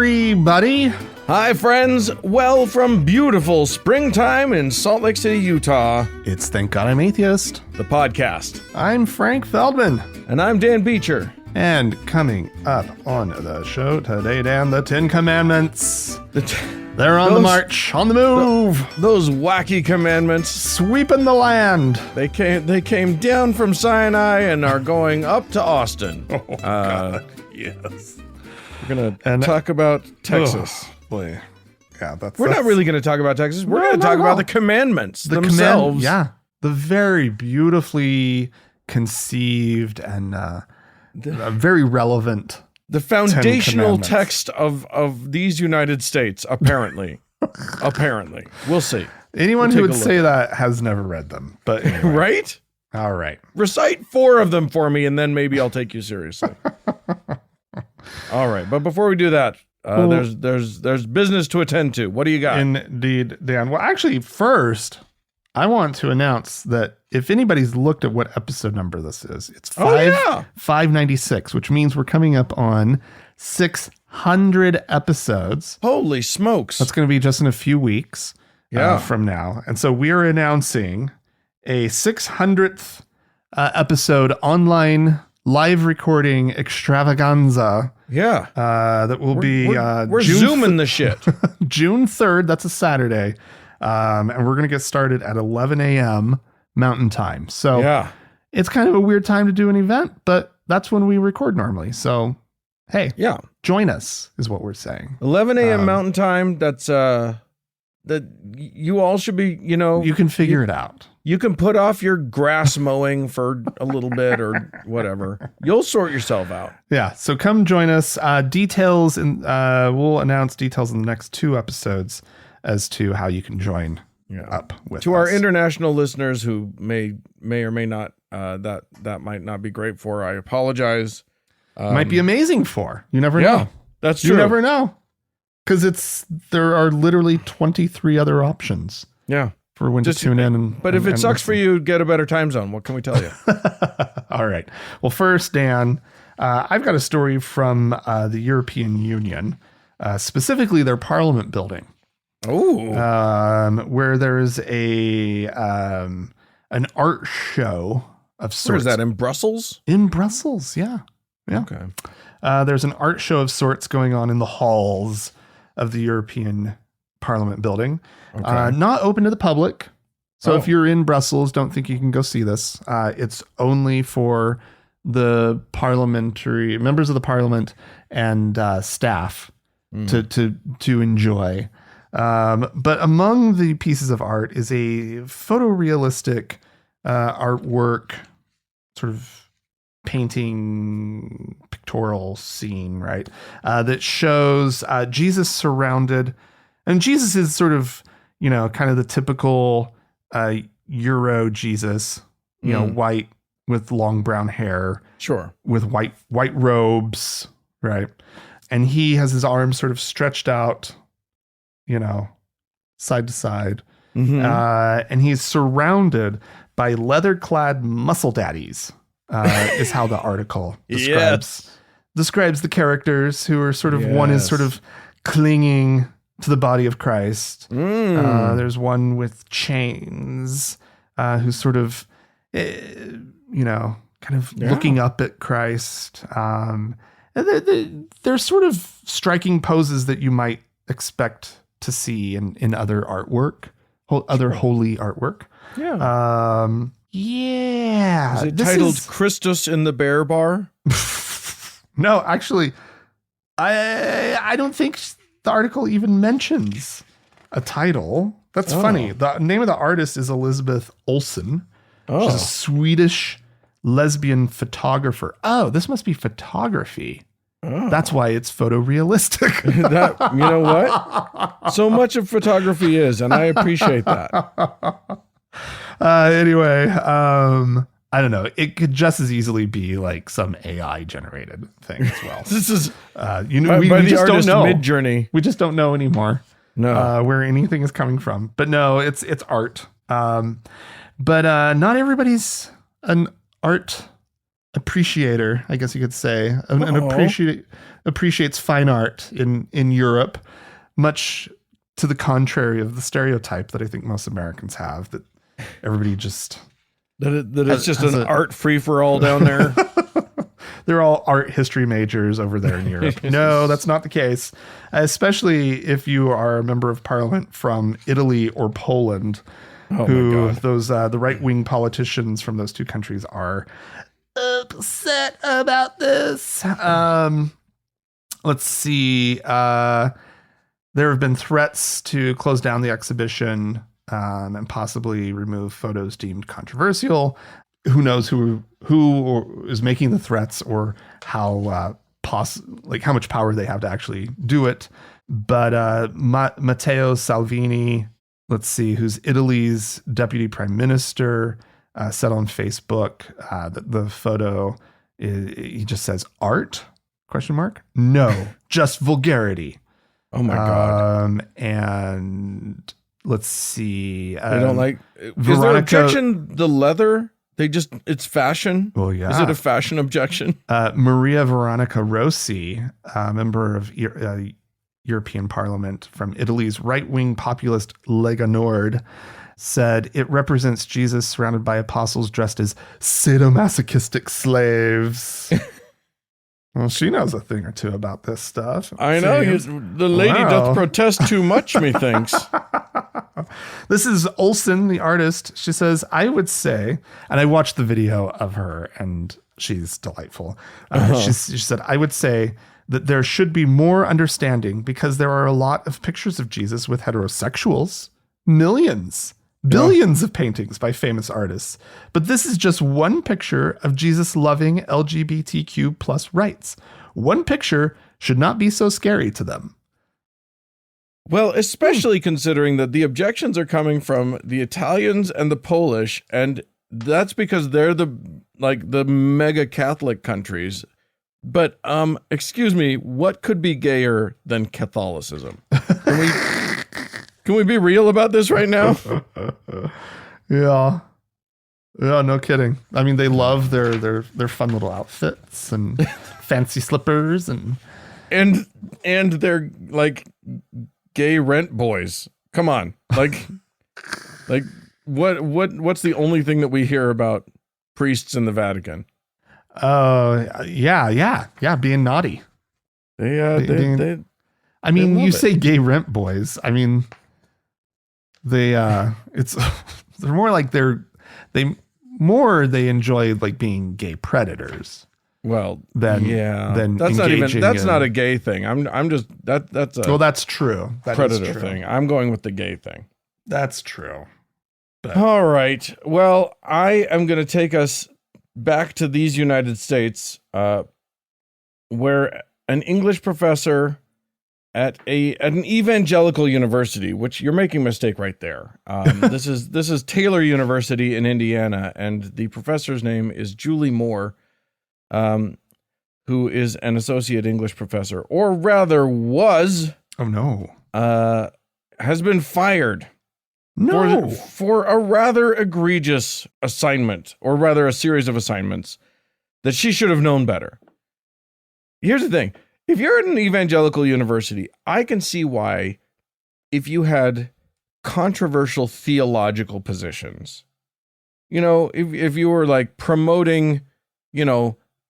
everybody. Hi, friends. Well, from beautiful springtime in Salt Lake City, Utah, It's Thank God I'm Atheist. the podcast. I'm Frank Feldman. And I'm Dan Beecher. And coming up on the show today, Dan, the Ten Commandments. They're on the march, on the move, Those wacky commandments, sweeping the land. they came down from Sinai and are going up to Austin. God, yes. We're going to talk about Texas. Boy. Yeah, We're not really going to talk about Texas. We're going to talk about the commandments themselves. The very beautifully conceived and very relevant. The foundational text of these United States, apparently. Apparently. We'll see. Anyone who would say that has never read them. But anyway. Right? All right. Recite 4 of them for me, and then maybe I'll take you seriously. All right. But before we do that, there's business to attend to. What do you got? Indeed, Dan. Well, actually, first, I want to announce that if anybody's looked at what episode number this is, it's 596, which means we're coming up on 600 episodes. Holy smokes. That's going to be just in a few weeks from now. And so we are announcing a 600th episode online live recording extravaganza. Yeah. That will be we're zooming the shit. June 3rd. That's a Saturday. And we're going to get started at 11 a.m. Mountain Time. So it's kind of a weird time to do an event, but that's when we record normally. So, hey, join us is what we're saying. 11 a.m. Mountain Time. That's that you all should be, you can figure it out. You can put off your grass mowing for a little bit or whatever. You'll sort yourself out. Yeah. So come join us. Details and we'll announce details in the next 2 episodes as to how you can join up with to us. Our international listeners who may or may not that might not be great for. I apologize. Might be amazing for. You never know. That's true. You never know. Because there are literally 23 other options. Yeah. For when to tune in. But if it sucks for you, get a better time zone. What can we tell you? All right. Well, first, Dan, I've got a story from the European Union, specifically their Parliament building. Oh. Where there's an art show of sorts. Where is that, in Brussels? In Brussels, yeah. Okay. There's an art show of sorts going on in the halls of the European Parliament building. Okay. Not open to the public. So if you're in Brussels, don't think you can go see this. It's only for the parliamentary members of the parliament and staff to enjoy. But among the pieces of art is a photorealistic artwork, sort of painting pictorial scene, right? That shows Jesus surrounded, and Jesus is sort of, kind of the typical Euro Jesus, white with long brown hair, sure, with white robes, right? And he has his arms sort of stretched out, side to side. Mm-hmm. And he's surrounded by leather-clad muscle daddies, is how the article describes the characters who are sort of, one is sort of clinging to the body of Christ. There's one with chains, who's sort of, kind of looking up at Christ. They're sort of striking poses that you might expect to see in other artwork, other holy artwork. Yeah. Is it titled Christus in the Bear Bar? No, actually, I don't think the article even mentions a title. That's funny. The name of the artist is Elizabeth Olsen. She's a Swedish lesbian photographer. Oh, this must be photography. That's why it's photorealistic. You know what? So much of photography is, and I appreciate that. Anyway, I don't know. It could just as easily be like some AI generated thing as well. This is, we just don't know. Mid-Journey. We just don't know anymore. No, where anything is coming from. But no, it's art. But not everybody's an art appreciator, I guess you could say, Oh. appreciates fine art in Europe, much to the contrary of the stereotype that I think most Americans have, that everybody just That it's just has an art free for all down there. they're all art history majors over there in Europe. No, that's not the case, especially if you are a member of parliament from Italy or Poland, Oh who my God. those the right-wing politicians from those two countries are upset about this. Let's see. There have been threats to close down the exhibition and possibly remove photos deemed controversial. Who knows who is making the threats or how how much power they have to actually do it. But Matteo Salvini, let's see, who's Italy's deputy prime minister, said on Facebook that the photo he just says art ? No, just vulgarity. Oh my God. And let's see. They don't like. Is their Veronica- objection the leather? It's fashion. Well, yeah. Is it a fashion objection? Maria Veronica Rossi, a member of European Parliament from Italy's right-wing populist Lega Nord, said it represents Jesus surrounded by apostles dressed as sadomasochistic slaves. Well, she knows a thing or two about this stuff. I know. The lady doth protest too much, methinks. This is Olsen, the artist. She says, I would say, and I watched the video of her and she's delightful. She said, I would say that there should be more understanding because there are a lot of pictures of Jesus with heterosexuals, billions of paintings by famous artists. But this is just one picture of Jesus loving LGBTQ plus rights. One picture should not be so scary to them. Well, especially considering that the objections are coming from the Italians and the Polish, and that's because they're the mega Catholic countries. But excuse me, what could be gayer than Catholicism? Can we be real about this right now? Yeah, no kidding. I mean, they love their fun little outfits and fancy slippers and they're like gay rent boys. Come on. Like what's the only thing that we hear about priests in the Vatican? Yeah, being naughty. I mean, you say gay rent boys. I mean, they're more like they enjoy like being gay predators. Well, than that's not a gay thing. That's a that's true. That predator thing. I'm going with the gay thing. That's true. But. All right. Well, I am going to take us back to these United States, where an English professor at an evangelical university, which you're making a mistake right there. This is Taylor University in Indiana, and the professor's name is Julie Moore. Who is an associate English professor, or rather was. Oh no! Has been fired. No, for a rather egregious assignment, or rather a series of assignments that she should have known better. Here's the thing: if you're at an evangelical university, I can see why, if you had controversial theological positions, if you were like promoting,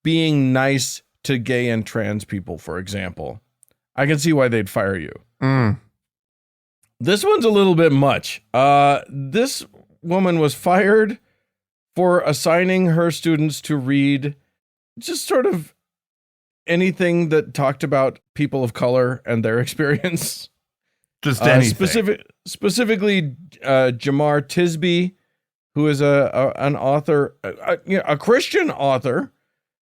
being nice to gay and trans people, for example, I can see why they'd fire you. This one's a little bit much. This woman was fired for assigning her students to read just sort of anything that talked about people of color and their experience. Just anything. Specifically, Jamar Tisby, who is an author, a Christian author,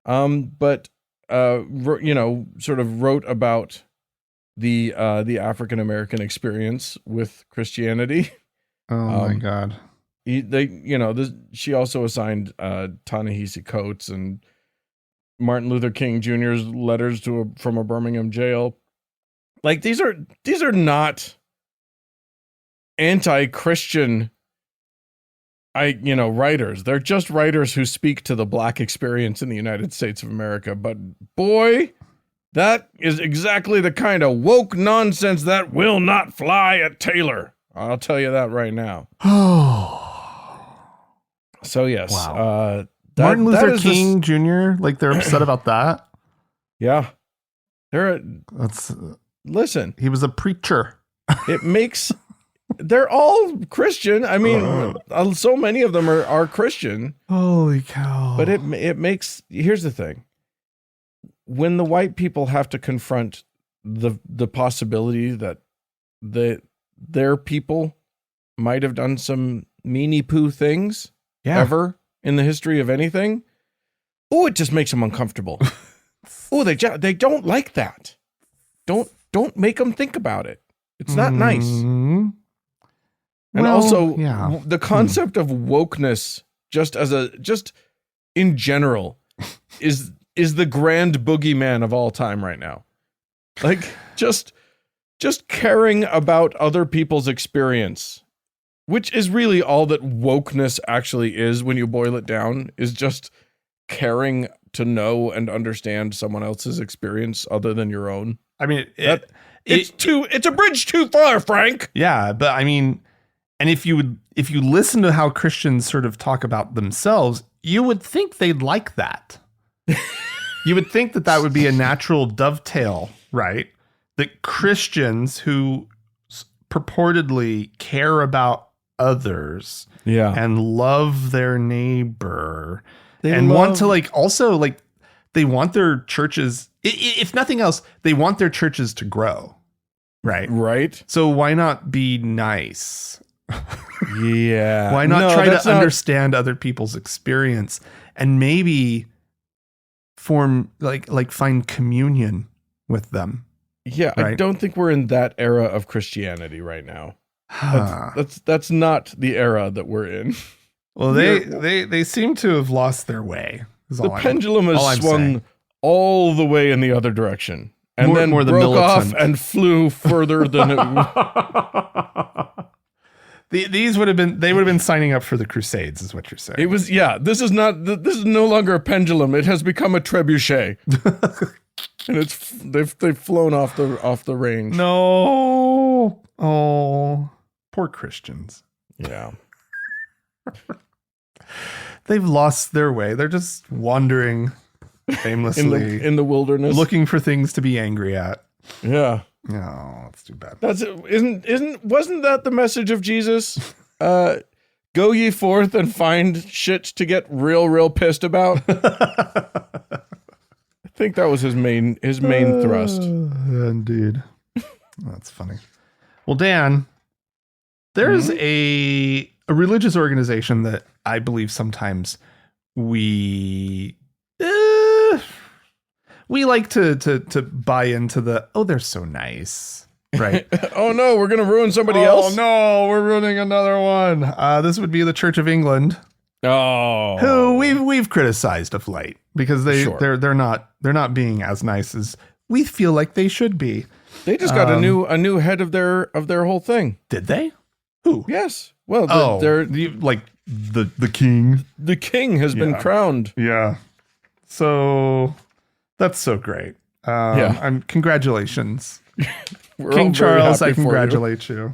but sort of wrote about the African American experience with Christianity. Oh my God! She also assigned Ta-Nehisi Coates and Martin Luther King Jr.'s letters from a Birmingham jail. Like these are not anti-Christian writers. They're just writers who speak to the black experience in the United States of America. But boy, that is exactly the kind of woke nonsense that will not fly at Taylor. I'll tell you that right now. So yes, wow. Martin Luther King Jr. Like they're upset about that. Yeah, listen. He was a preacher. It makes. They're all Christian. I mean, so many of them are Christian. Holy cow! But it makes. Here's the thing. When the white people have to confront the possibility that their people might have done some meanie poo things ever in the history of anything, it just makes them uncomfortable. They don't like that. Don't make them think about it. It's not nice. And also, the concept of wokeness, just in general, is the grand boogeyman of all time right now. Like just caring about other people's experience, which is really all that wokeness actually is when you boil it down, is just caring to know and understand someone else's experience other than your own. I mean, it's a bridge too far, Frank. Yeah, but I mean, and if you listen to how Christians sort of talk about themselves, you would think they'd like that. You would think that would be a natural dovetail, right? That Christians who purportedly care about others and love their neighbor want to they want their churches, if nothing else, they want their churches to grow, right? Right. So why not be nice? Yeah. Why not try to understand other people's experience and maybe form find communion with them? Yeah, right? I don't think we're in that era of Christianity right now. That's not the era that we're in. Well, they seem to have lost their way. The pendulum has swung all the way in the other direction, and then broke off and flew further than it. They would have been signing up for the Crusades, is what you're saying. It was This is no longer a pendulum. It has become a trebuchet, and they've flown off the range. No, poor Christians. Yeah. They've lost their way. They're just wandering aimlessly in the wilderness, looking for things to be angry at. Yeah. No, that's too bad. Wasn't that the message of Jesus? Go ye forth and find shit to get real pissed about. I think that was his main thrust. Indeed. That's funny. Well, Dan, there's a religious organization that I believe sometimes we like to buy into they're so nice, right? Oh no, we're gonna ruin somebody else. Oh no, we're ruining another one. This would be the Church of England. Oh, who we've criticized of late because they're not being as nice as we feel like they should be. They just got a new head of their whole thing. Did they? Who? Yes. Well, they're like the king. The king has been crowned. Yeah. So that's so great. Congratulations, King Charles. I congratulate you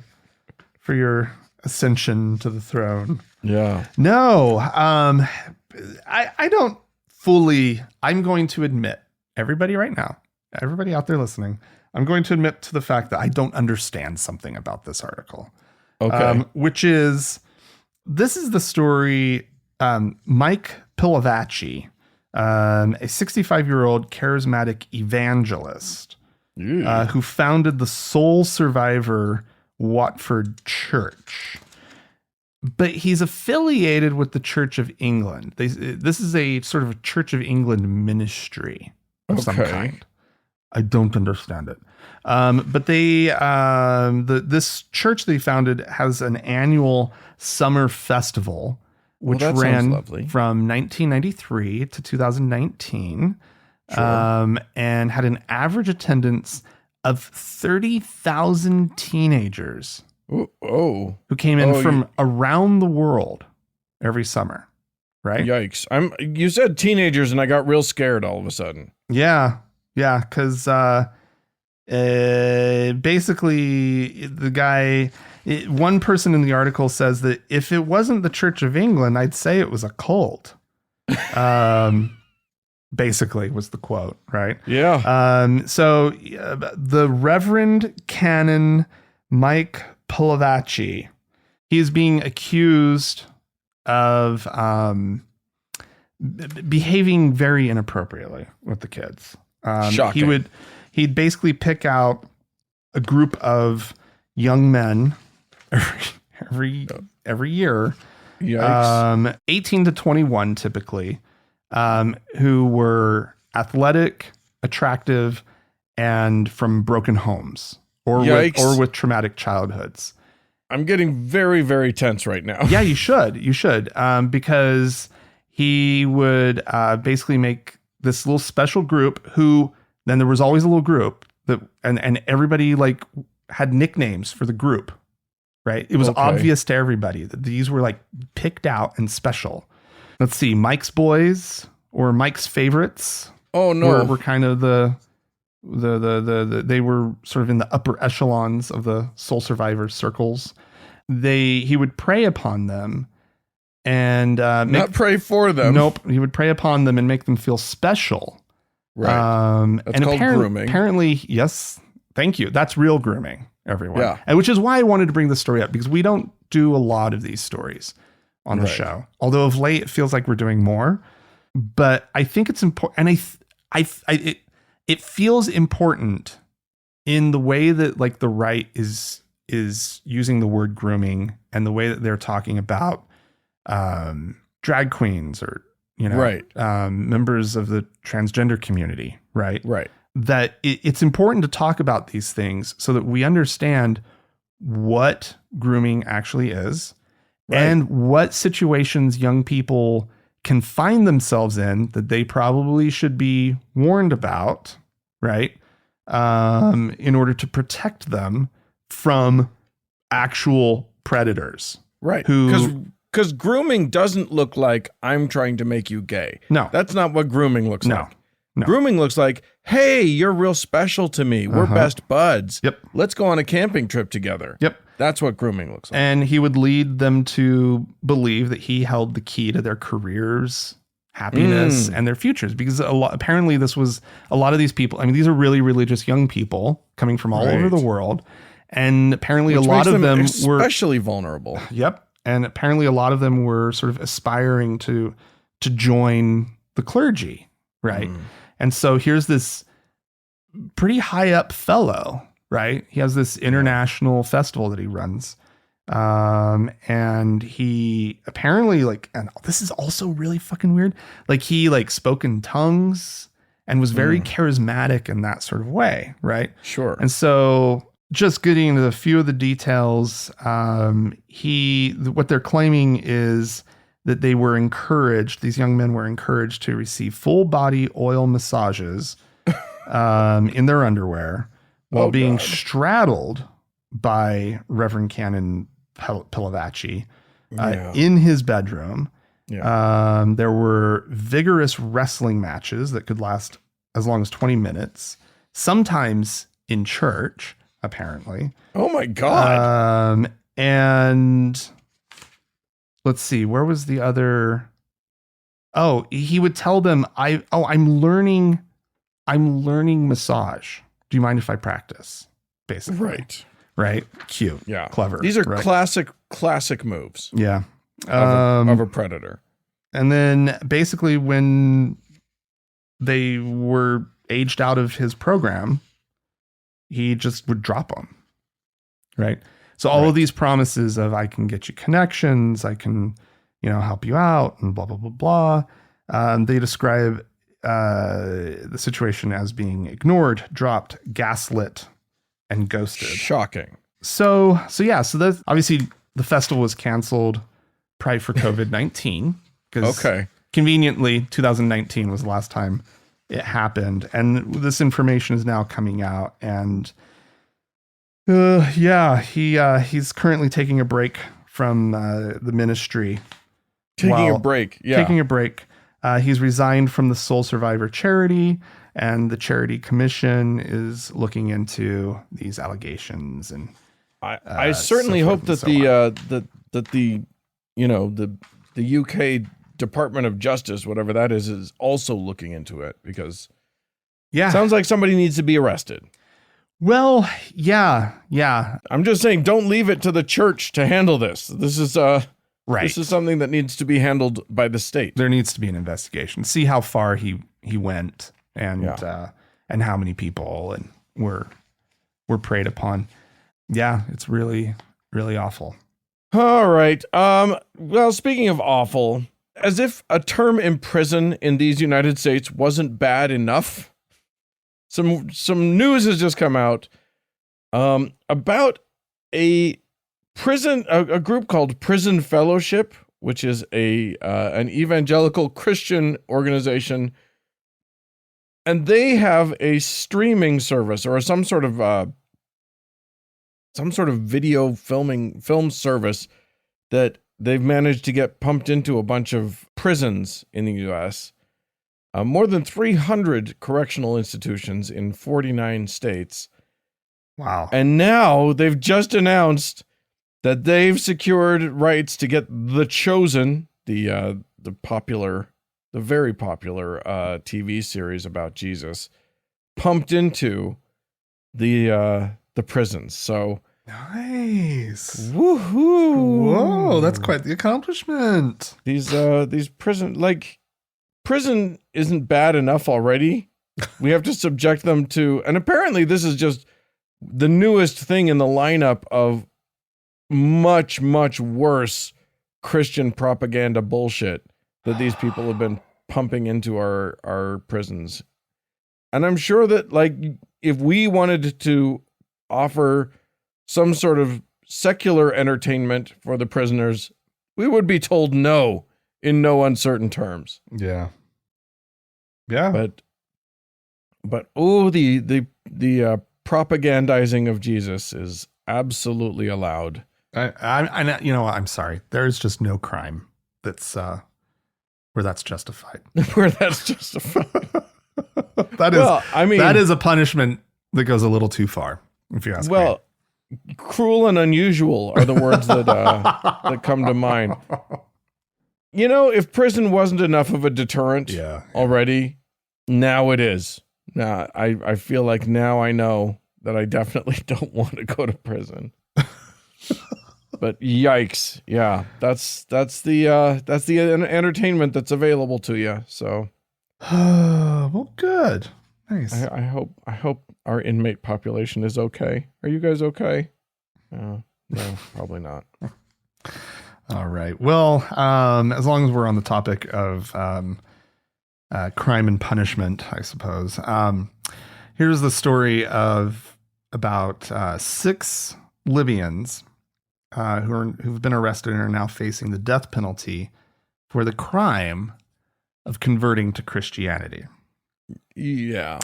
for your ascension to the throne. Yeah. No, I don't fully. I'm going to admit, everybody right now, everybody out there listening, I'm going to admit to the fact that I don't understand something about this article. Okay. Which is, this is the story, Mike Pilavachi, a 65-year-old charismatic evangelist who founded the sole survivor Watford Church. But he's affiliated with the Church of England. This is a sort of a Church of England ministry of some kind. I don't understand it. But this church they founded has an annual summer festival, which ran from 1993 to 2019, and had an average attendance of 30,000 teenagers who came in from around the world. every summer, right? Yikes. You said teenagers and I got real scared all of a sudden. Yeah. Yeah. Because basically, one person in the article says that if it wasn't the Church of England, I'd say it was a cult. Basically was the quote, right? Yeah. So the Reverend Canon Mike Pilavacci, he is being accused of behaving very inappropriately with the kids. Shocking. He'd basically pick out a group of young men every year, Yikes. 18 to 21 typically, who were athletic, attractive, and from broken homes or with traumatic childhoods. I'm getting very, very tense right now. Yeah, you should, because he would basically make this little special group who, then there was always a little group that, and everybody like had nicknames for the group, right? It was obvious to everybody that these were like picked out and special. Let's see, Mike's Boys or Mike's Favorites. Oh no, were kind of the they were sort of in the upper echelons of the soul survivor circles. He would prey upon them and not pray for them. Nope, he would prey upon them and make them feel special. Right. That's called grooming. Apparently, yes. Thank you. That's real grooming, everyone. Yeah. And which is why I wanted to bring this story up, because we don't do a lot of these stories on the show. Although of late it feels like we're doing more, but I think it's important. And it feels important in the way that like the right is using the word grooming and the way that they're talking about drag queens or, members of the transgender community, right? Right. That it's important to talk about these things so that we understand what grooming actually is, right, and what situations young people can find themselves in that they probably should be warned about, right? In order to protect them from actual predators. Right. Who... Because grooming doesn't look like I'm trying to make you gay. No. That's not what grooming looks like. No. Grooming looks like, hey, you're real special to me. We're best buds. Yep. Let's go on a camping trip together. Yep. That's what grooming looks like. And he would lead them to believe that he held the key to their careers, happiness, and their futures. Because apparently this was a lot of these people. I mean, these are really religious young people coming from all over the world. And apparently a lot of them were especially vulnerable. Yep. And apparently a lot of them were sort of aspiring to join the clergy, right? And so here's this pretty high up fellow, right? He has this international festival that he runs. And he apparently and this is also really fucking weird. Like he spoke in tongues and was very charismatic in that sort of way, right? Sure. And so just getting into a few of the details, what they're claiming is that they were encouraged, these young men were encouraged to receive full body oil massages in their underwear while being straddled by Reverend Canon Pilavacci in his bedroom. Yeah. There were vigorous wrestling matches that could last as long as 20 minutes, sometimes in church, apparently. Oh my God. And let's see, where was the other? Oh, he would tell them, I'm learning massage. Do you mind if I practice? Basically. Right. Cute. Yeah. Clever. These are classic moves. Yeah. Of a predator. And then basically when they were aged out of his program, he just would drop them. Right. So all of these promises of I can get you connections, I can, help you out and blah, blah, blah, blah. They describe the situation as being ignored, dropped, gaslit, and ghosted. Shocking. So that's obviously the festival was canceled probably for COVID-19 because conveniently 2019 was the last time it happened. And this information is now coming out, and he's currently taking a break from the ministry Taking a break. Yeah. Taking a break. He's resigned from the Sole Survivor charity, and the charity commission is looking into these allegations. And I certainly hope that the UK Department of Justice, whatever that is also looking into it, because it sounds like somebody needs to be arrested. Well, yeah. I'm just saying, don't leave it to the church to handle this. This is right. This is something that needs to be handled by the state. There needs to be an investigation. See how far he went, and how many people were preyed upon. Yeah, it's really, really awful. All right. Well, speaking of awful, as if a term in prison in these United States wasn't bad enough, some news has just come out about a group called Prison Fellowship, which is an evangelical Christian organization, and they have a streaming service or some sort of video film service that they've managed to get pumped into a bunch of prisons in the U.S. More than 300 correctional institutions in 49 states. Wow. And now they've just announced that they've secured rights to get The Chosen, the very popular TV series about Jesus, pumped into the prisons. So nice. Woohoo. Whoa, that's quite the accomplishment. These prison isn't bad enough already. We have to subject them to, and apparently this is just the newest thing in the lineup of much, much worse Christian propaganda bullshit that these people have been pumping into our prisons. And I'm sure that, like, if we wanted to offer some sort of secular entertainment for the prisoners, we would be told no in no uncertain terms. Yeah. But the propagandizing of Jesus is absolutely allowed. I I'm sorry. There's just no crime that's where that's justified. Where that's justified. That is a punishment that goes a little too far, if you ask me. Well, cruel and unusual are the words that that come to mind. You know, if prison wasn't enough of a deterrent already, now it is. Now I feel like now I know that I definitely don't want to go to prison. But yikes. Yeah, that's the entertainment that's available to you. So well, good. Nice. I hope our inmate population is okay. Are you guys okay? No, probably not. All right. Well, as long as we're on the topic of crime and punishment, I suppose. Here's the story of about 6 Libyans who've been arrested and are now facing the death penalty for the crime of converting to Christianity. Yeah.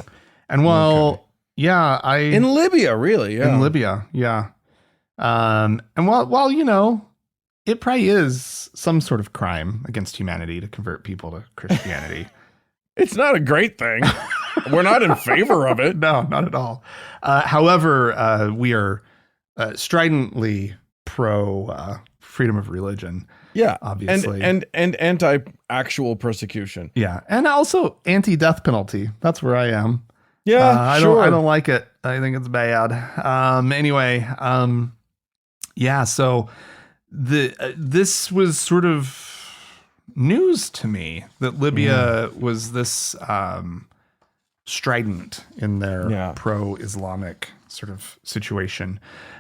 And in Libya, really, yeah. In Libya, yeah. And while you know, it probably is some sort of crime against humanity to convert people to Christianity. It's not a great thing. We're not in favor of it. No, not at all. However, we are stridently pro freedom of religion. Yeah, obviously, and anti-actual persecution. Yeah, and also anti-death penalty. That's where I am. Yeah, sure. I don't like it. I think it's bad. Anyway, yeah. So this was sort of news to me that Libya was this strident in their pro-Islamic sort of situation.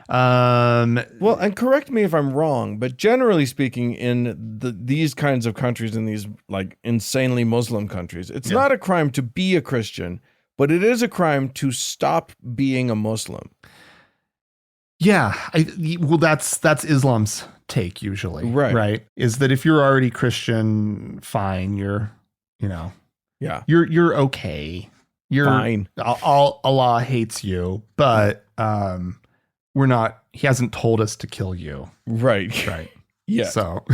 Well, and correct me if I'm wrong, but generally speaking, in these kinds of countries, in these like insanely Muslim countries, it's not a crime to be a Christian, but it is a crime to stop being a Muslim. Yeah, that's Islam's take usually, right? Is that if you're already Christian, fine, you're okay. You're fine. Allah hates you, but he hasn't told us to kill you. Right. Right. Yeah. So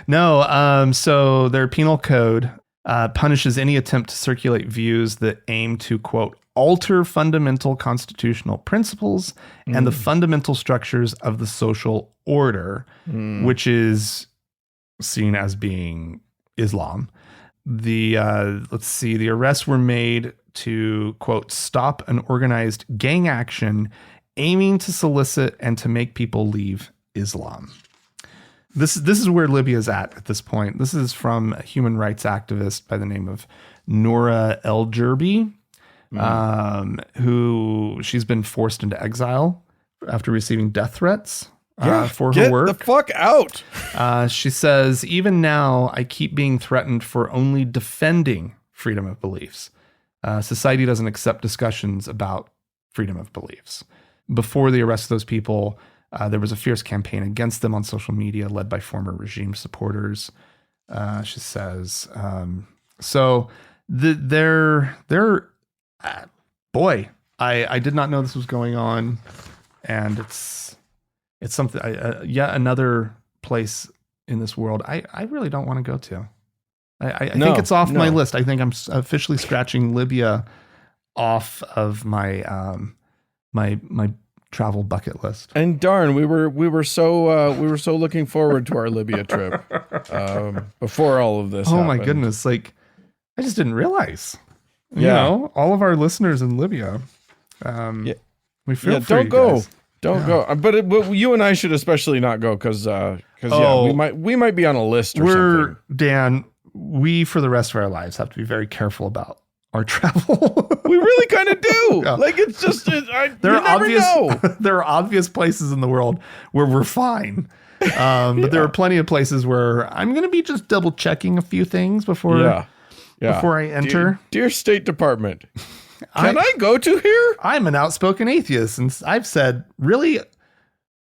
No. So their penal code punishes any attempt to circulate views that aim to, quote, alter fundamental constitutional principles and the fundamental structures of the social order, which is seen as being Islam. The arrests were made to, quote, stop an organized gang action aiming to solicit and to make people leave Islam. This is where Libya's at this point. This is from a human rights activist by the name of Noura El Jerbi, who she's been forced into exile after receiving death threats for her work. Get the fuck out. She says, even now, I keep being threatened for only defending freedom of beliefs. Society doesn't accept discussions about freedom of beliefs. Before the arrest of those people, there was a fierce campaign against them on social media led by former regime supporters. She says, boy, I did not know this was going on. And it's something, yet another place in this world I really don't want to go to. I think it's off my list. I think I'm officially scratching Libya off of my my travel bucket list. And darn, we were so looking forward to our Libya trip before all of this. Oh my goodness! Like, I just didn't realize. You know, all of our listeners in Libya. We feel for don't you go. guys. Don't go. But you and I should especially not go because we might be on a list or something. Dan, we for the rest of our lives have to be very careful about our travel. We really kind of do. Yeah. Like, it's just there are obvious places in the world where we're fine. But there are plenty of places where I'm going to be just double checking a few things before I enter. Dear State Department, can I go to here? I'm an outspoken atheist, and I've said really,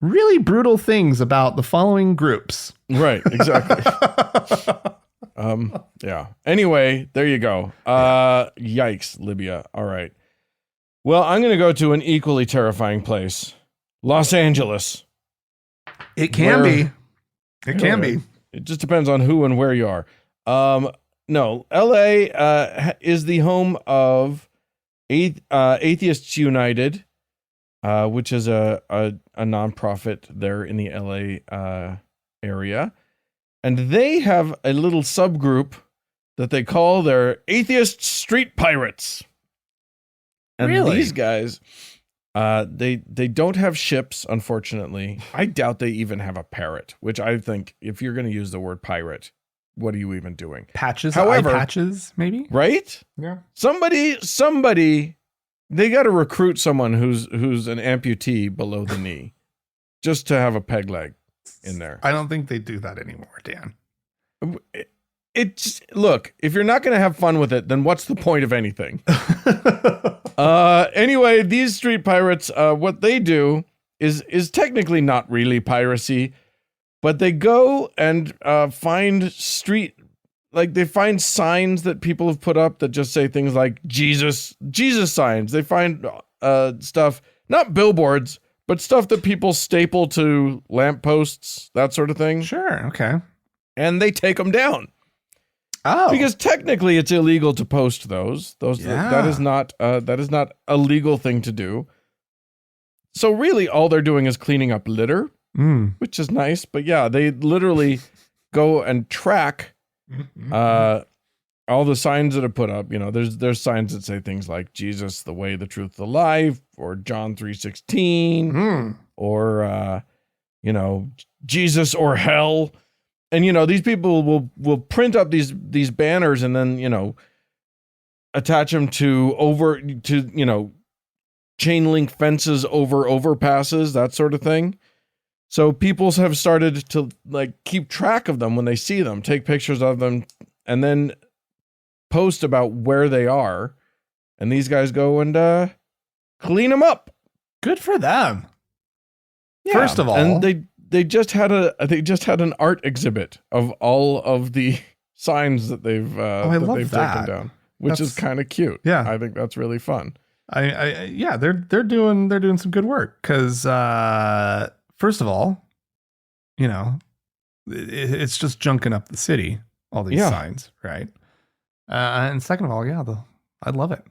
really brutal things about the following groups. Right, exactly. Yeah. Anyway, there you go. Yikes, Libya. All right. Well, I'm going to go to an equally terrifying place. Los Angeles. It can be. It can be. It just depends on who and where you are. No, LA is the home of Atheists United, which is a nonprofit there in the LA area. And they have a little subgroup that they call their Atheist Street Pirates. And these guys, they don't have ships, unfortunately. I doubt they even have a parrot, which I think if you're going to use the word pirate, what are you even doing? Patches, however, eye patches, maybe? Right? Yeah. Somebody, they got to recruit someone who's an amputee below the knee just to have a peg leg in there. I don't think they do that anymore, Dan. Look, if you're not going to have fun with it, then what's the point of anything? Anyway, these street pirates, what they do is technically not really piracy, but they go and find they find signs that people have put up that just say things like Jesus signs. They find stuff, not billboards, but stuff that people staple to lampposts, that sort of thing. Sure, okay. And they take them down. Oh, because technically it's illegal to post those. That is not a legal thing to do. So really, all they're doing is cleaning up litter, which is nice. But yeah, they literally go and track all the signs that are put up. You know, there's signs that say things like Jesus, the way, the truth, the life, or John 3:16, or Jesus or hell. And these people will print up these banners and then attach them to chain link fences over overpasses, that sort of thing. So people have started to keep track of them when they see them, take pictures of them, and then post about where they are. And these guys go and clean them up. Good for them. Yeah. First of all, and they just had an art exhibit of all of the signs that they've taken down, which is kind of cute. Yeah, I think that's really fun. They're doing some good work because first of all, it's just junking up the city, all these signs, right? And second of all, I love it.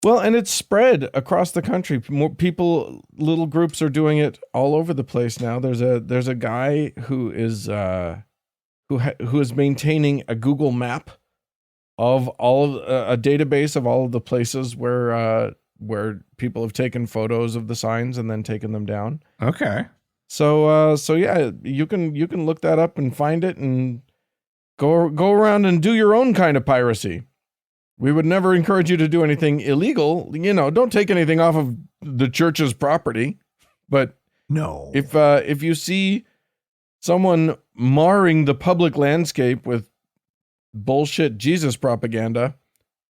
Well, and it's spread across the country. More people, little groups are doing it all over the place now. There's a guy who is who is maintaining a Google map of all of a database of all of the places where people have taken photos of the signs and then taken them down. Okay. So yeah, you can look that up and find it and go around and do your own kind of piracy. We would never encourage you to do anything illegal. Don't take anything off of the church's property. But no, if you see someone marring the public landscape with bullshit Jesus propaganda,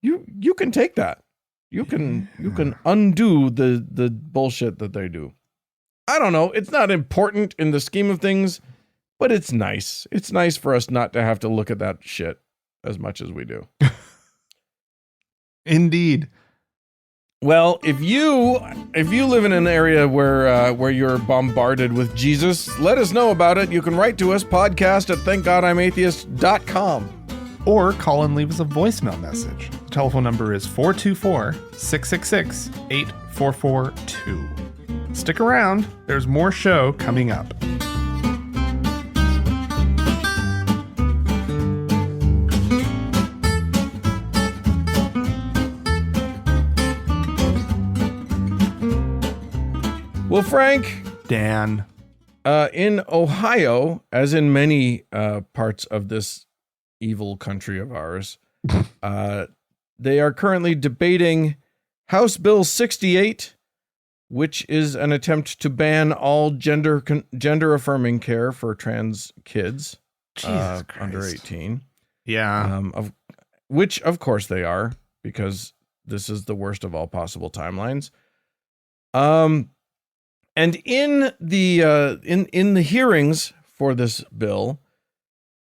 you can take that. You can undo the bullshit that they do. I don't know. It's not important in the scheme of things, but it's nice. It's nice for us not to have to look at that shit as much as we do. Indeed. Well, if you live in an area where you're bombarded with Jesus, let us know about it. You can write to us, podcast@thankgodimatheist.com. Or call and leave us a voicemail message. The telephone number is 424-666-8442. Stick around. There's more show coming up. Well, Frank. Dan. In Ohio, as in many parts of this evil country of ours, they are currently debating House Bill 68, which is an attempt to ban all gender-affirming care for trans kids under 18. Yeah. Which, of course, they are, because this is the worst of all possible timelines. And in the hearings for this bill,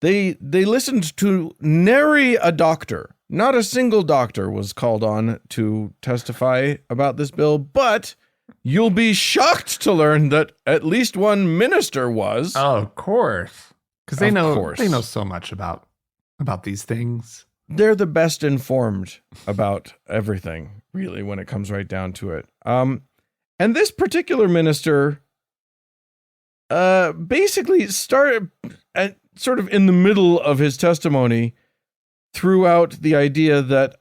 they listened to nary a doctor. Not a single doctor was called on to testify about this bill, but you'll be shocked to learn that at least one minister was. Oh, of course. Because they know so much about these things. They're the best informed about everything, really, when it comes right down to it. And this particular minister basically started at sort of in the middle of his testimony, threw out the idea that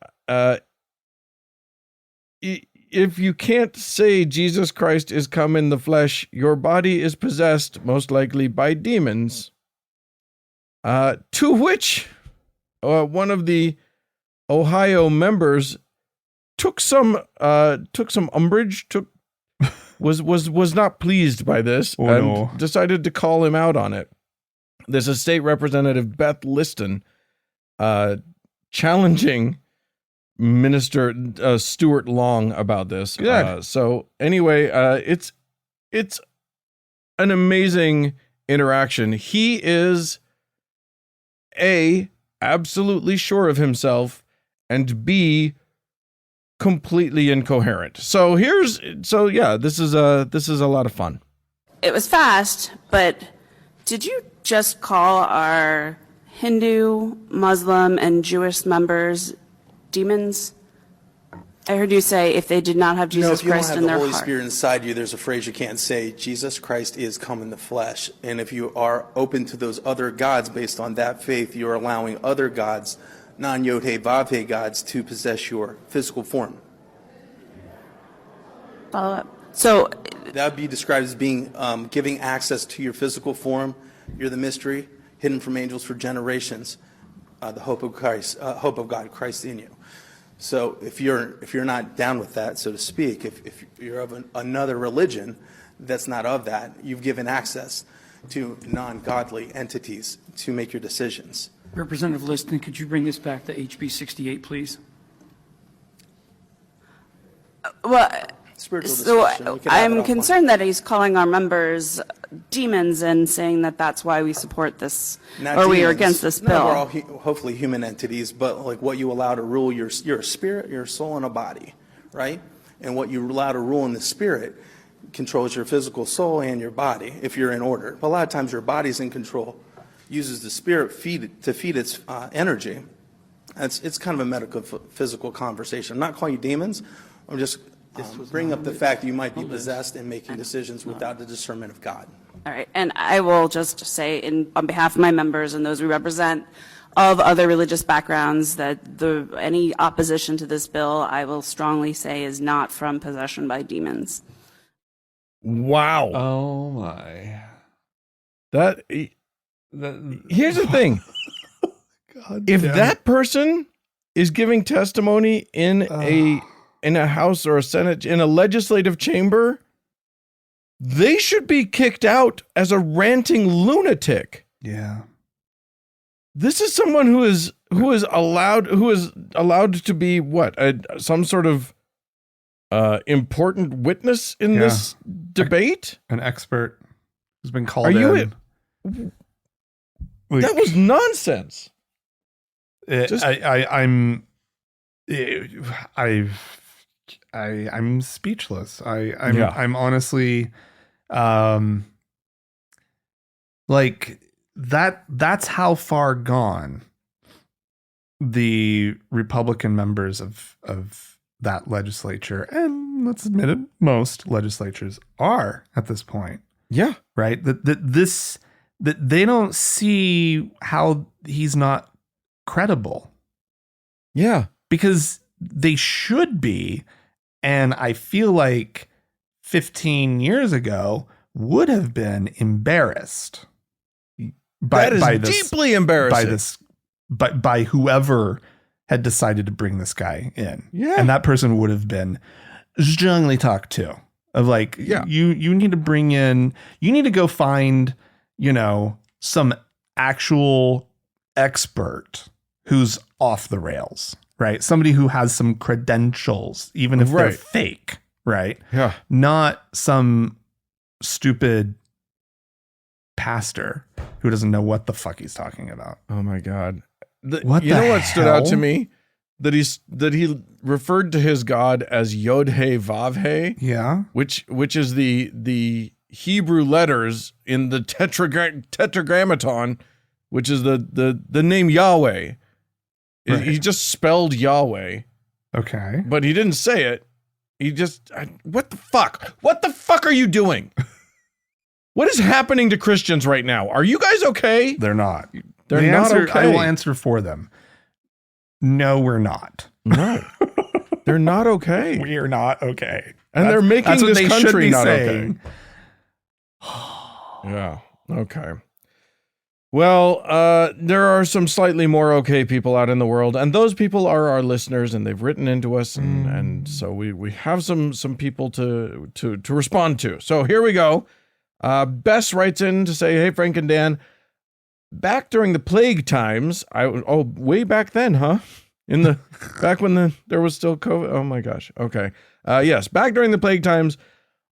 if you can't say Jesus Christ is come in the flesh, your body is possessed, most likely by demons. To which one of the Ohio members took some umbrage, was not pleased by this, decided to call him out on it. This is State Representative Beth Liston challenging Minister Stuart Long about this. So anyway, it's an amazing interaction. He is A, absolutely sure of himself, and B, completely incoherent. This is a lot of fun. It was fast, but did you just call our Hindu, Muslim, and Jewish members demons? I heard you say if they did not have Jesus Christ in their heart. If you don't have the Holy Spirit inside you, there's a phrase you can't say, Jesus Christ is come in the flesh. And if you are open to those other gods based on that faith, you're allowing other gods, non-Yod-Heh-Vav-Heh gods, to possess your physical form. Follow up. So that would be described as being giving access to your physical form. You're the mystery, hidden from angels for generations, the hope of Christ, hope of God, Christ in you. So if you're not down with that, so to speak, if you're of another religion that's not of that, you've given access to non-godly entities to make your decisions. Representative Liston, could you bring this back to HB 68, please? Well, Spiritual so discussion. We can have it I'm offline. concerned that he's calling our members demons and saying that that's why we support this, Not or we are demons. against this No, bill. we're all hopefully human entities, but like what you allow to rule you're a spirit, your soul, and a body, right? And what you allow to rule in the spirit controls your physical soul and your body if you're in order. But a lot of times your body's in control, uses the spirit to feed its energy. It's kind of a metaphysical conversation. I'm not calling you demons. I'm just bringing up the fact that you might be possessed and making decisions without the discernment of God. All right, and I will just say on behalf of my members and those we represent of other religious backgrounds that any opposition to this bill, I will strongly say, is not from possession by demons. Wow. Oh my. Here's the thing. God If damn. that person is giving testimony in a House or a Senate, in a legislative chamber, they should be kicked out as a ranting lunatic. Yeah. This is someone who is allowed to be some sort of important witness in this debate. An expert who's been called Are you in. That was nonsense. I'm speechless. Yeah. I'm honestly, like that's how far gone the Republican members of that legislature, and let's admit it, most legislatures are at this point. Yeah. Right. That they don't see how he's not credible. Yeah. Because they should be. And I feel like 15 years ago would have been embarrassed by this, deeply embarrassing. by whoever had decided to bring this guy in. Yeah. And that person would have been strongly talked to of like, you need to bring in, you need to go find, some actual expert who's off the rails, right? Somebody who has some credentials, even if they're fake, right? Yeah. Not some stupid pastor who doesn't know what the fuck he's talking about. Oh my God. What stood out to me? That he referred to his God as Yod He Vav He. Yeah. Which is the Hebrew letters in the tetragrammaton, which is the name Yahweh. Right. He just spelled Yahweh. Okay. But he didn't say it. He just, what the fuck? What the fuck are you doing? What is happening to Christians right now? Are you guys okay? They're not. They're The not answer, okay. I will answer for them. No, we're not. No. They're not okay. We are not okay. And they're making that's what this they should country be not saying. okay. Yeah. Okay. Well, there are some slightly more okay people out in the world, and those people are our listeners, and they've written into us, and so we have some people to respond to. So here we go. Bess writes in to say, "Hey, Frank and Dan, back during the plague times, way back then, huh? Back when there was still COVID. Oh my gosh. Okay. Yes, back during the plague times,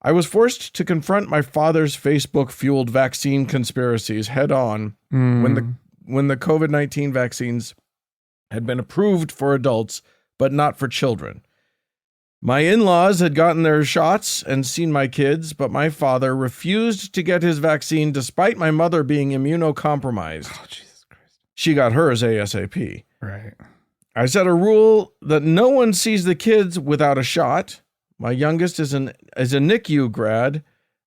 I was forced to confront my father's Facebook-fueled vaccine conspiracies head on when the COVID-19 vaccines had been approved for adults, but not for children. My in-laws had gotten their shots and seen my kids, but my father refused to get his vaccine despite my mother being immunocompromised. Oh, Jesus Christ. She got hers ASAP. Right. I set a rule that no one sees the kids without a shot. My youngest is a NICU grad,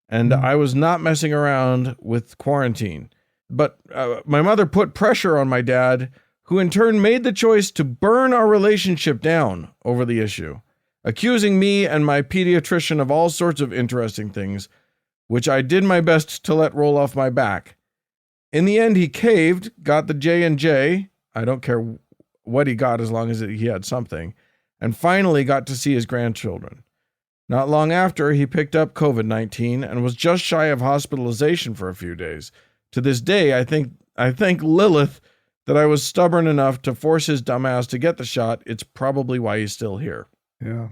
and I was not messing around with quarantine. But my mother put pressure on my dad, who in turn made the choice to burn our relationship down over the issue, accusing me and my pediatrician of all sorts of interesting things, which I did my best to let roll off my back. In the end, he caved, got the J&J. I don't care what he got as long as he had something, and finally got to see his grandchildren. Not long after, he picked up COVID-19 and was just shy of hospitalization for a few days. To this day, I thank Lilith that I was stubborn enough to force his dumbass to get the shot. It's probably why he's still here. Yeah.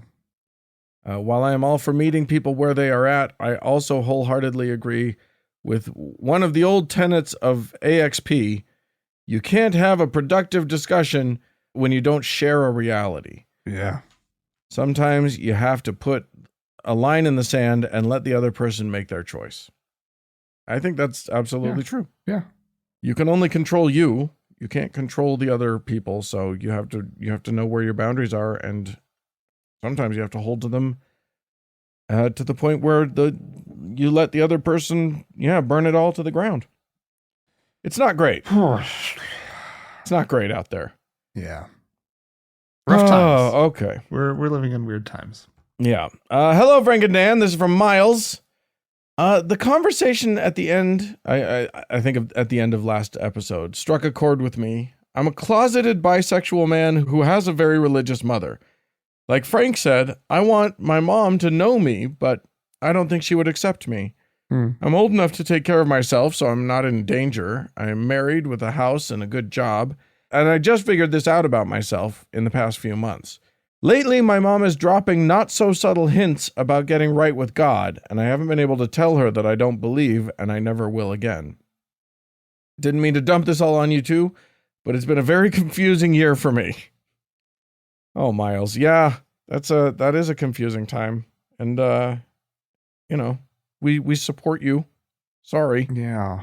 While I am all for meeting people where they are at, I also wholeheartedly agree with one of the old tenets of AXP. You can't have a productive discussion when you don't share a reality. Yeah. Sometimes you have to put a line in the sand and let the other person make their choice. I think that's absolutely true. Yeah. You can only control you. You can't control the other people, so you have to know where your boundaries are, and sometimes you have to hold to them to the point where you let the other person, burn it all to the ground. It's not great. It's not great out there. Yeah. Rough times. Oh, okay. We're living in weird times. Yeah. Hello, Frank and Dan. This is from Miles. The conversation at the end, I think at the end of last episode, struck a chord with me. I'm a closeted bisexual man who has a very religious mother. Like Frank said, I want my mom to know me, but I don't think she would accept me. I'm old enough to take care of myself, so I'm not in danger. I am married with a house and a good job, and I just figured this out about myself in the past few months. Lately, my mom is dropping not-so-subtle hints about getting right with God, and I haven't been able to tell her that I don't believe, and I never will again. Didn't mean to dump this all on you two, but it's been a very confusing year for me. Oh, Miles, yeah, that is a confusing time, and we support you. Sorry. Yeah.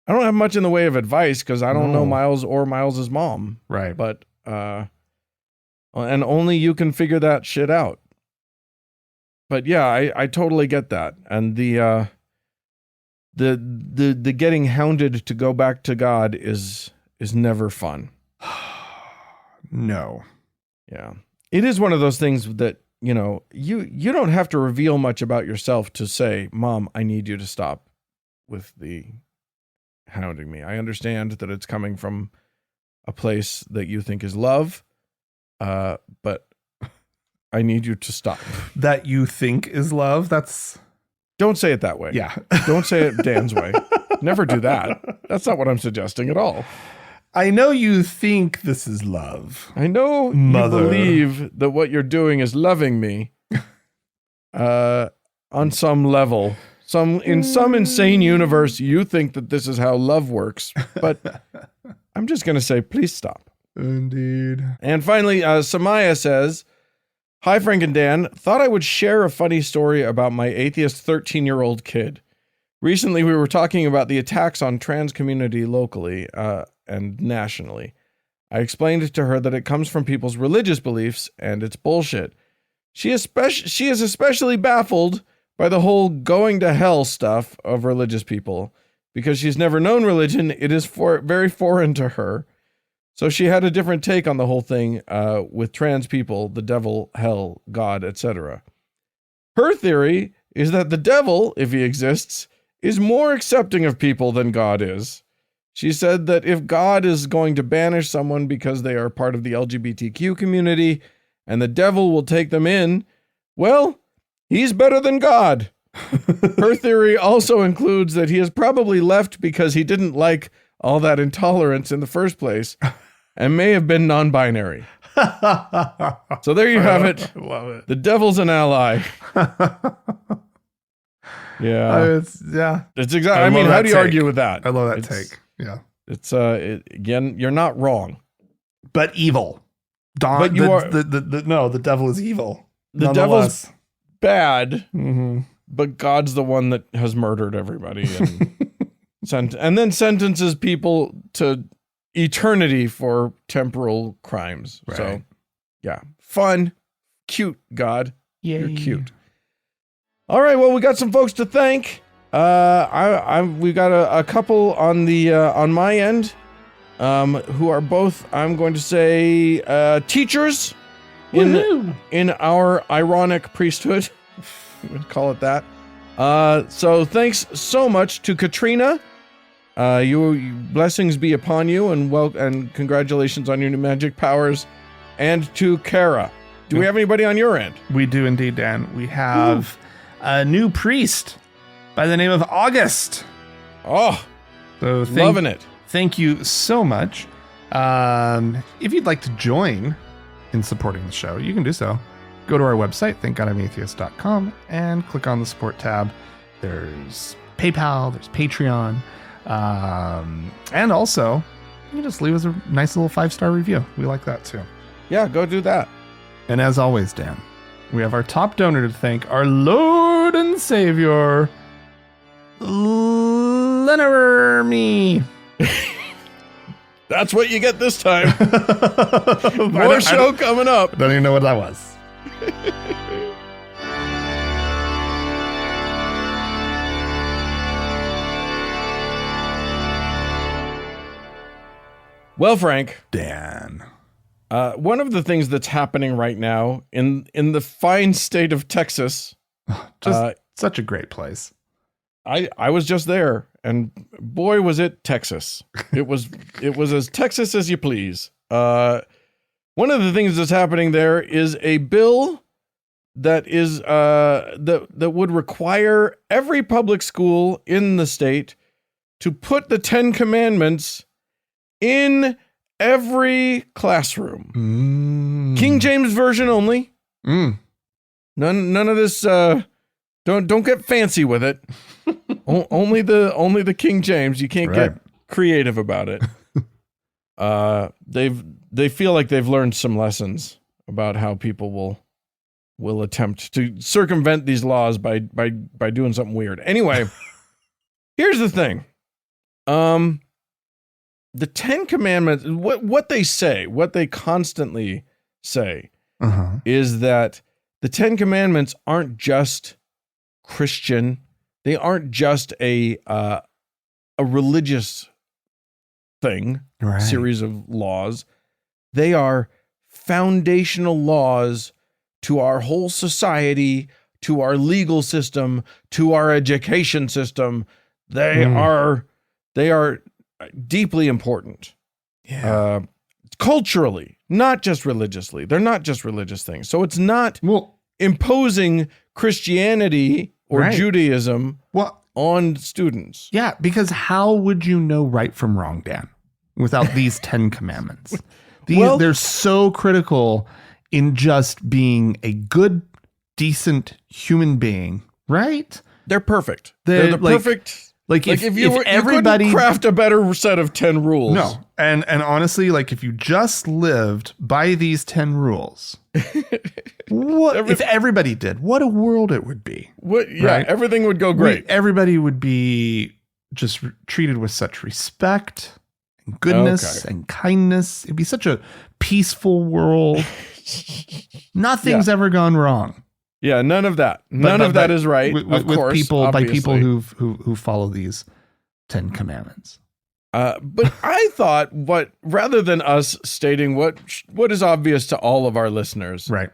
I don't have much in the way of advice because I don't know Miles or Miles's mom. Right. But and only you can figure that shit out. But yeah, I totally get that. And the getting hounded to go back to God is never fun. No. Yeah. It is one of those things that, you don't have to reveal much about yourself to say, Mom, I need you to stop with the hounding me. I understand that it's coming from a place that you think is love, but I need you to stop. That you think is love? Don't say it that way. Yeah. Don't say it Dan's way. Never do that. That's not what I'm suggesting at all. I know you think this is love. I know Mother. You believe that what you're doing is loving me on some level. In some insane universe, you think that this is how love works. But I'm just going to say, please stop. Indeed. And finally, Samaya says, Hi, Frank and Dan. Thought I would share a funny story about my atheist 13-year-old kid. Recently, we were talking about the attacks on trans community locally and nationally. I explained to her that it comes from people's religious beliefs, and it's bullshit. She is especially baffled by the whole going to hell stuff of religious people. Because she's never known religion, it is very foreign to her. So she had a different take on the whole thing with trans people, the devil, hell, God, etc. Her theory is that the devil, if he exists, is more accepting of people than God is. She said that if God is going to banish someone because they are part of the LGBTQ community and the devil will take them in, well, he's better than God. Her theory also includes that he has probably left because he didn't like all that intolerance in the first place and may have been non-binary. So there you have it. I love it. The devil's an ally. Yeah. It's exactly. I mean, how do you argue with that? I love that take. Yeah. It's again, you're not wrong. But evil. But you are the devil is evil. The devil's bad. Mm-hmm. But God's the one that has murdered everybody and then sentences people to eternity for temporal crimes. Right. So, yeah, fun, cute. God, Yay. You're cute. All right, well, we got some folks to thank. We got a couple on the on my end, who are both, I'm going to say, teachers in our ironic priesthood. We'll call it that. So thanks so much to Katrina. Your blessings be upon you, and congratulations on your new magic powers. And to Kara. Do we have anybody on your end? We do indeed, Dan. We have a new priest by the name of August. Oh, so loving it. Thank you so much. If you'd like to join in supporting the show, you can do so. Go to our website, thankgodimatheist.com, and click on the support tab. There's PayPal, there's Patreon, and also you can just leave us a nice little 5-star review. We like that too. Yeah, go do that. And as always, Dan, we have our top donor to thank, our Lord and Savior, Lennerme. That's what you get this time. More show coming up. Don't even know what that was. Well, Frank, Dan. one of the things that's happening right now in the fine state of Texas, Just such a great place. I was just there, and boy, was it Texas. It was as Texas as you please. One of the things that's happening there is a bill that is that would require every public school in the state to put the 10 Commandments in every classroom. King James version only. None of this. Don't get fancy with it. only the King James. You can't get creative about it. They feel like they've learned some lessons about how people will attempt to circumvent these laws by doing something weird. Anyway, here's the thing. The 10 Commandments, what they say, what they constantly say, is that the 10 Commandments aren't just Christian. They aren't just a religious thing, series of laws. They are foundational laws to our whole society, to our legal system, to our education system. They are deeply important. Culturally, not just religiously. They're not just religious things. So it's not imposing Christianity or Judaism on students. Yeah, because how would you know right from wrong, Dan, without these 10 commandments? They're so critical in just being a good, decent human being, right? They're perfect. They're the perfect. Like if everybody you couldn't craft a better set of 10 rules. No. And honestly, like if you just lived by these 10 rules, if everybody did, what a world it would be. Everything would go great. Everybody would be just treated with such respect and goodness and kindness. It'd be such a peaceful world. Nothing's ever gone wrong. Yeah, none of that. None of that is right. Of course, people by people who follow these 10 commandments. But I thought, rather than us stating what is obvious to all of our listeners, right?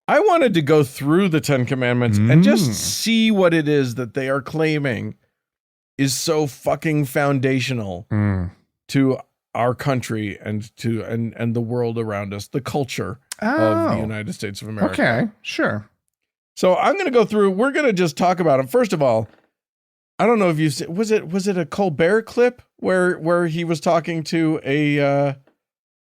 I wanted to go through the 10 commandments and just see what it is that they are claiming is so fucking foundational to our country and to the world around us, the culture of the United States of America. Okay, sure. So I'm going to go through. We're going to just talk about them. First of all, I don't know if you was it a Colbert clip where he was talking to a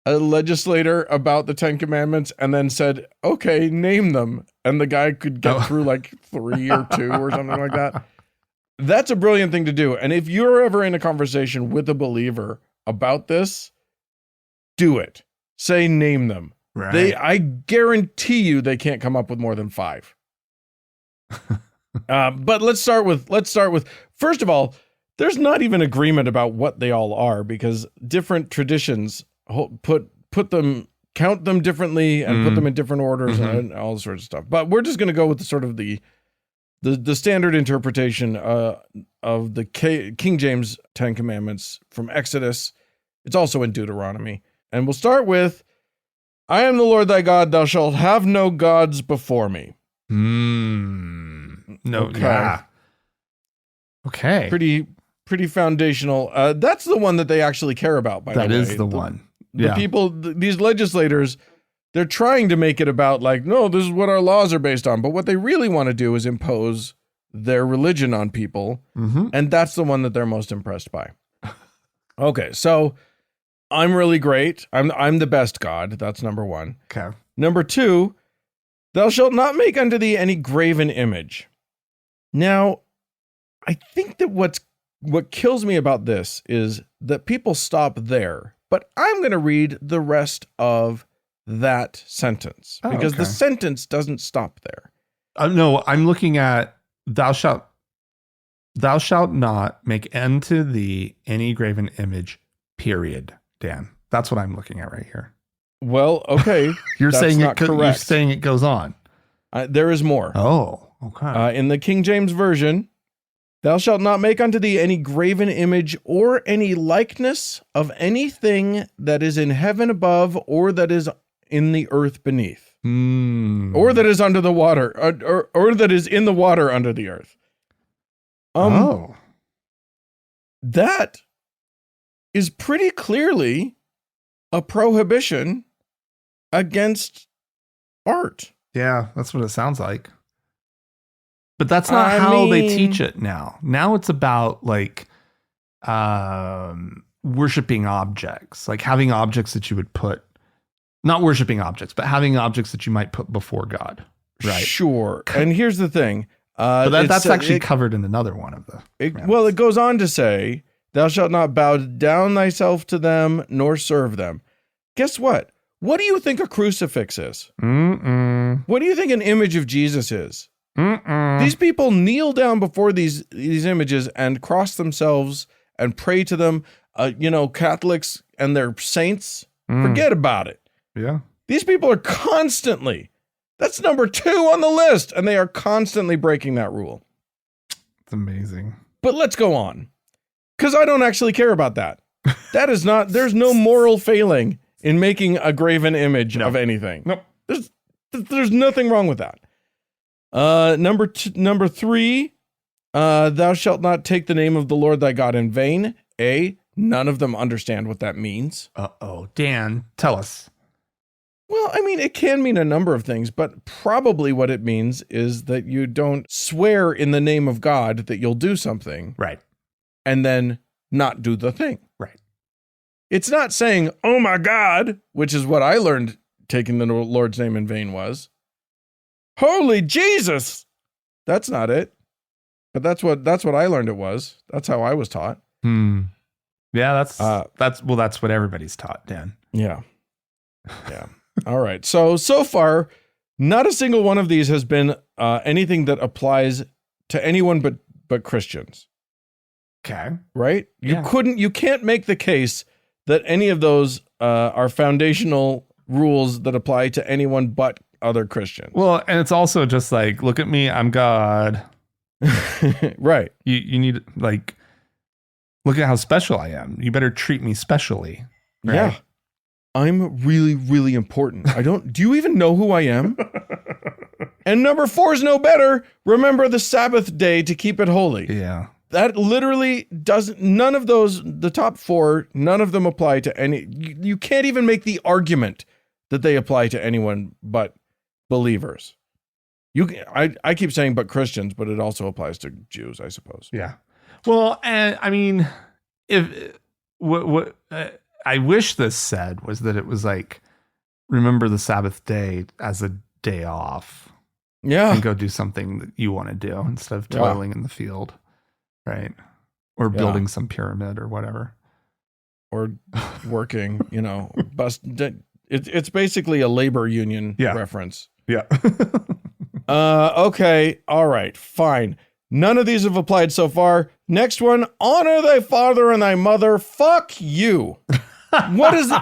legislator about the 10 Commandments and then said, "Okay, name them," and the guy could get through like 3 or 2 or something like that. That's a brilliant thing to do. And if you're ever in a conversation with a believer about this, do it. Say name them. Right. I guarantee you they can't come up with more than 5. But let's start with first of all, there's not even agreement about what they all are because different traditions count them differently and put them in different orders and all sorts of stuff. But we're just going to go with the sort of the standard interpretation of the King James 10 Commandments from Exodus. It's also in Deuteronomy. And we'll start with, "I am the Lord thy God, thou shalt have no gods before me." No. Okay. Yeah. Okay. Pretty foundational. That's the one that they actually care about, by the way. That is the one. The people, these legislators, they're trying to make it about like, no, this is what our laws are based on. But what they really want to do is impose their religion on people. And that's the one that they're most impressed by. Okay, so I'm really great. I'm the best God. That's number 1. Okay. Number 2, thou shalt not make unto thee any graven image. Now, I think that what kills me about this is that people stop there, but I'm going to read the rest of that sentence because the sentence doesn't stop there. No, I'm looking at thou shalt Thou shalt not make unto thee any graven image, period, Dan. That's what I'm looking at right here. Well, okay. You're that's saying not you're correct. saying it goes on. There is more. Oh, okay. In the King James Version, thou shalt not make unto thee any graven image or any likeness of anything that is in heaven above or that is in the earth beneath, or that is under the water, or that is in the water under the earth. That is pretty clearly a prohibition against art. Yeah, that's what it sounds like. But that's not how they teach it now. Now it's about like worshiping objects, like having objects that you would put, not worshiping objects, but having objects that you might put before God. Right. Sure. And here's the thing. But that's actually covered in another one of the. It goes on to say, thou shalt not bow down thyself to them, nor serve them. Guess what? What do you think a crucifix is? What do you think an image of Jesus is? These people kneel down before these images and cross themselves and pray to them. Catholics and their saints, forget about it. Yeah. These people are constantly, that's number 2 on the list, and they are constantly breaking that rule. It's amazing. But let's go on, because I don't actually care about that. That is not, there's no moral failing in making a graven image of anything. Nope. There's nothing wrong with that. Number 3, thou shalt not take the name of the Lord thy God in vain. None of them understand what that means. Dan, tell us. Well, I mean, it can mean a number of things, but probably what it means is that you don't swear in the name of God that you'll do something. Right. And then not do the thing. Right. It's not saying, oh my God, which is what I learned taking the Lord's name in vain was. Holy Jesus. That's not it. But that's what I learned it was. That's how I was taught. Yeah, that's what everybody's taught, Dan. Yeah. Yeah. All right. So far, not a single one of these has been anything that applies to anyone but Christians. Okay. Right? You can't make the case that any of those are foundational rules that apply to anyone but other Christians. Well, and it's also just like, look at me, I'm God. Right. You need, like, look at how special I am. You better treat me specially. Right? Yeah. I'm really, really important. Do you even know who I am? And number 4 is no better. Remember the Sabbath day to keep it holy. Yeah. That literally none of those, the top 4, none of them apply to any, you can't even make the argument that they apply to anyone but believers. I keep saying but Christians, but it also applies to Jews, I suppose. Yeah. Well, and I mean, what I wish this said was that it was like, remember the Sabbath day as a day off. Yeah. And go do something that you want to do instead of toiling in the field. Right. Or building some pyramid or whatever. Or working, it's basically a labor union reference. Yeah. Okay. All right. Fine. None of these have applied so far. Next one, honor thy father and thy mother. Fuck you. What is it?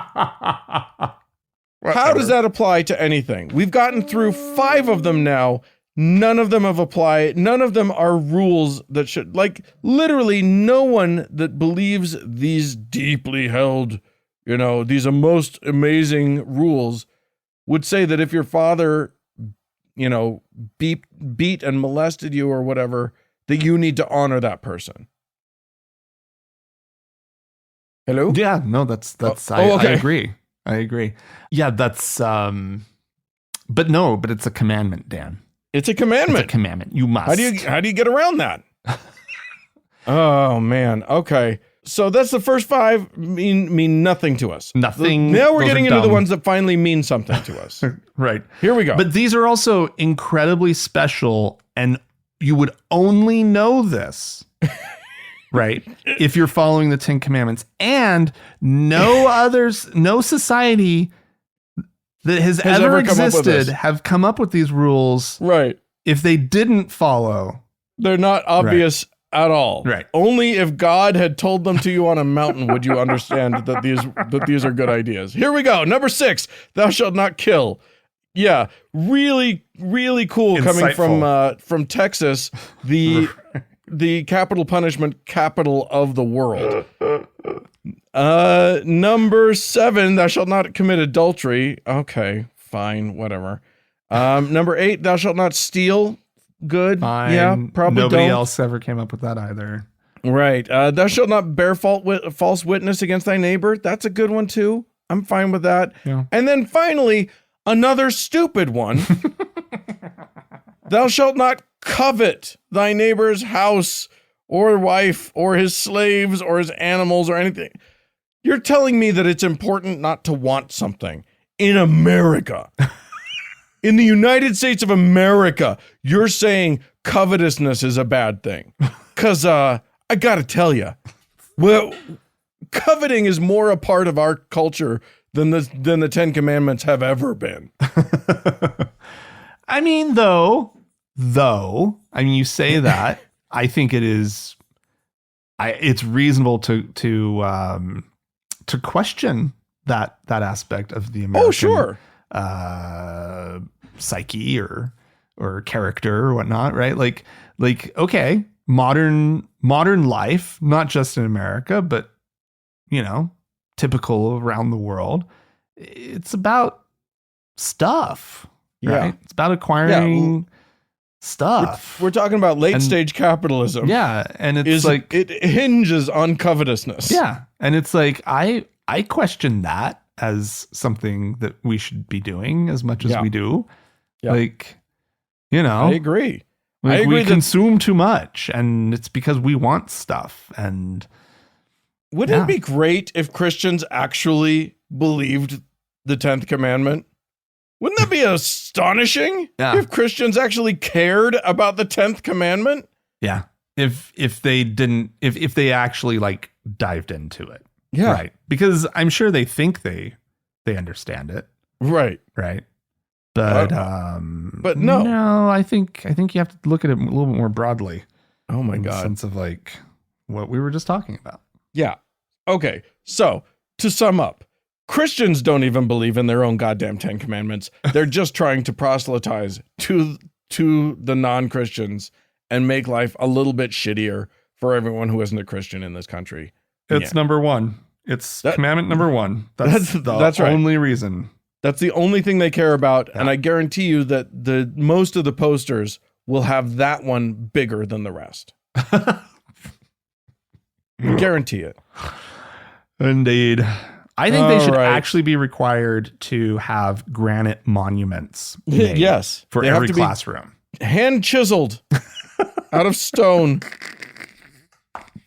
How does that apply to anything? We've gotten through 5 of them now. None of them have applied. None of them are rules that should, like, literally no one that believes these deeply held, these are most amazing rules would say that if your father, beat and molested you or whatever, that you need to honor that person. Hello? Yeah, no, that's okay. I agree. Yeah, that's but it's a commandment, Dan. It's a commandment. It's a commandment. You must. How do you get around that? Oh man. Okay. So that's the first 5 mean nothing to us. Nothing. Now we're getting into the ones that finally mean something to us. Right. Here we go. But these are also incredibly special, and you would only know this, right, if you're following the 10 Commandments. And no society that has ever existed have come up with these rules. Right. If they didn't follow. They're not obvious at all. Right. Only if God had told them to you on a mountain would you understand that these are good ideas. Here we go. Number 6, thou shalt not kill. Yeah, really, really cool. Insightful. Coming from Texas, the capital punishment capital of the world. Number 7, thou shalt not commit adultery. Okay, fine, whatever. Number 8, thou shalt not steal. Good. Fine. Yeah, probably Nobody don't. else ever came up with that either. Right. Thou shalt not bear false witness against thy neighbor. That's a good one too. I'm fine with that. Yeah. And then finally, another stupid one. Thou shalt not covet thy neighbor's house or wife or his slaves or his animals or anything. You're telling me that it's important not to want something in America. In the United States of America, you're saying covetousness is a bad thing. Because I got to tell you, well, coveting is more a part of our culture than the 10 Commandments have ever been. I mean, though, I mean, you say that, I think it is, it's reasonable to question that aspect of the American. Oh, sure. Psyche or character or whatnot, right? Like, okay, modern life, not just in America, but, you know, typical around the world. It's about stuff, right? It's about acquiring stuff. We're talking about late stage capitalism. Yeah. And it's like, it hinges on covetousness. yeah. And it's like, I question that as something that we should be doing as much as we do. Yeah. Like, you know, I agree. like I agree we consume too much, and it's because we want stuff. And wouldn't it be great if Christians actually believed the 10th commandment? Wouldn't that be astonishing? Yeah. If Christians actually cared about the 10th commandment? yeah, if they didn't, if they actually like dived into it. Yeah. Right. Because I'm sure they think they understand it. Right. Right. But no. No, I think you have to look at it a little bit more broadly. Oh my in the God. sense of like what we were just talking about. Yeah. Okay. So to sum up, Christians don't even believe in their own goddamn 10 commandments. They're just trying to proselytize to the non-Christians and make life a little bit shittier for everyone who isn't a Christian in this country. It's number 1. It's commandment number 1. That's right. Only reason. That's the only thing they care about. Yeah. And I guarantee you that most of the posters will have that one bigger than the rest. Guarantee it. Indeed. I think they should actually be required to have granite monuments made yes, for they every have to classroom. Be hand chiseled out of stone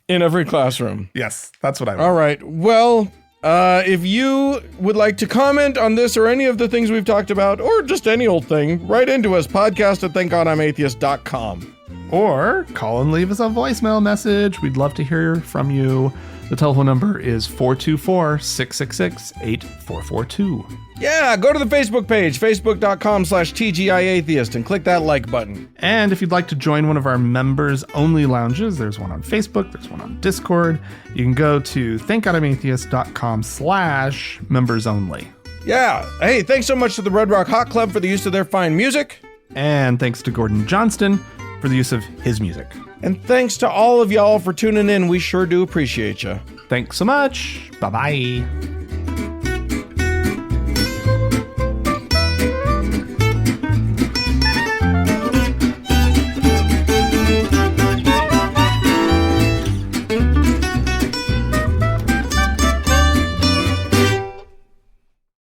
in every classroom. Yes, that's what I want. All right. Well, if you would like to comment on this or any of the things we've talked about, or just any old thing, write into us, podcast@thankgodimatheist.com. Or call and leave us a voicemail message. We'd love to hear from you. The telephone number is 424-666-8442. Yeah, go to the Facebook page, facebook.com/TGIAtheist, and click that like button. And if you'd like to join one of our members-only lounges, there's one on Facebook, there's one on Discord. You can go to thankgodimatheist.com/members-only. Yeah. Hey, thanks so much to the Red Rock Hot Club for the use of their fine music. And thanks to Gordon Johnston for the use of his music. And thanks to all of y'all for tuning in. We sure do appreciate you. Thanks so much. Bye-bye.